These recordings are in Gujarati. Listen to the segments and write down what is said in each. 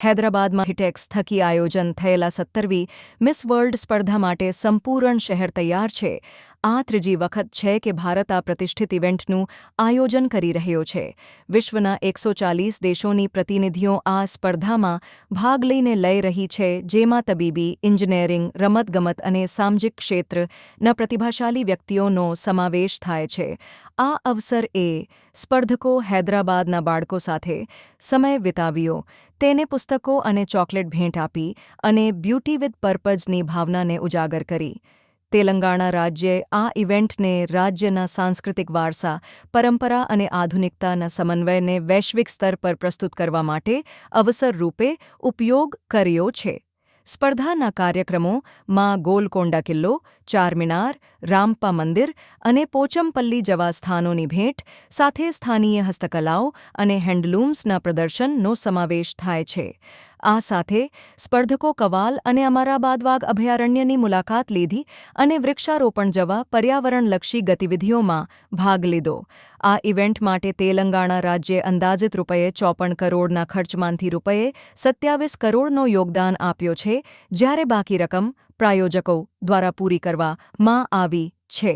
હૈદરાબાદમાં હિટેક્સ થકી આયોજન થયેલા 17મી મિસ વર્લ્ડ સ્પર્ધા માટે સંપૂર્ણ શહેર તૈયાર છે. આ ત્રીજી વખત છે કે ભારત આ પ્રતિષ્ઠિત ઇવેન્ટનું આયોજન કરી રહ્યો છે. વિશ્વના 140 દેશોની પ્રતિનિધિઓ આ સ્પર્ધામાં ભાગ લઈ રહી છે, જેમાં તબીબી, એન્જિનિયરિંગ, રમતગમત અને સામાજિક ક્ષેત્રના પ્રતિભાશાળી વ્યક્તિઓનો સમાવેશ થાય છે. આ અવસર સ્પર્ધકો હૈદરાબાદના બાળકો સાથે સમય વિતાવ્યો, તેને પુસ્તકો અને ચોકલેટ ભેટ આપી અને બ્યુટી વિથ પર્પઝની ભાવનાને ઉજાગર કરી. તેલંગાણા રાજ્યે આ ઇવેન્ટને રાજ્યના સાંસ્કૃતિક વારસા, પરંપરા અને આધુનિકતાના સમન્વયને વૈશ્વિક સ્તર પર પ્રસ્તુત કરવા માટે અવસર રૂપે ઉપયોગ કર્યો છે. સ્પર્ધાના કાર્યક્રમોમાં ગોલકોંડા કિલ્લો, ચારમિનાર, રામપ્પા મંદિર અને પોચમપલ્લી જેવા સ્થાનોની ભેટ સાથે સ્થાનીય હસ્તકલાઓ અને હેન્ડલૂમ્સના પ્રદર્શનનો સમાવેશ થાય છે. આ સાથે સ્પર્ધકો કવાલ અને અમરાબાદવાગ અભયારણ્યની મુલાકાત લીધી અને વૃક્ષારોપણ જેવા પર્યાવરણલક્ષી ગતિવિધિઓમાં ભાગ લીધો. આ ઇવેન્ટ માટે તેલંગાણા રાજ્યે અંદાજિત ₹54 કરોડના ખર્ચમાંથી ₹27 કરોડનો યોગદાન આપ્યો છે, જ્યારે બાકી રકમ પ્રાયોજકો દ્વારા પૂરી કરવામાં આવી છે.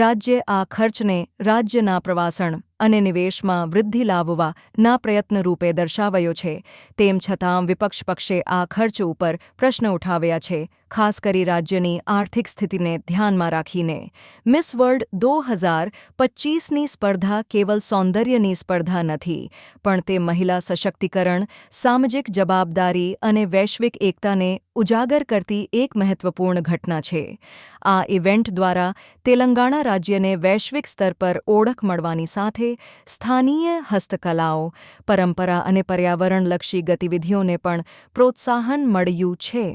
રાજ્યે આ ખર્ચને રાજ્યના પ્રવાસન અને નિવેશમાં વૃદ્ધિ લાવવાના પ્રયત્ન રૂપે દર્શાવ્યો છે. તેમ છતાં વિપક્ષ પક્ષે આ ખર્ચ ઉપર પ્રશ્ન ઉઠાવ્યા છે, ખાસ કરી રાજ્યની આર્થિક સ્થિતિને ધ્યાનમાં રાખીને. મિસ વર્લ્ડ 2025ની સ્પર્ધા કેવલ સૌંદર્યની સ્પર્ધા નથી, પણ તે મહિલા સશક્તિકરણ, સામાજિક જવાબદારી અને વૈશ્વિક એકતાને ઉજાગર કરતી એક મહત્વપૂર્ણ ઘટના છે. આ ઇવેન્ટ દ્વારા તેલંગાણા રાજ્યને વૈશ્વિક સ્તર પર ઓળખ મળવાની સાથે સ્થાનીય હસ્તકલાઓ, પરંપરા અને પર્યાવરણલક્ષી ગતિવિધિઓને પણ પ્રોત્સાહન મળ્યું છે.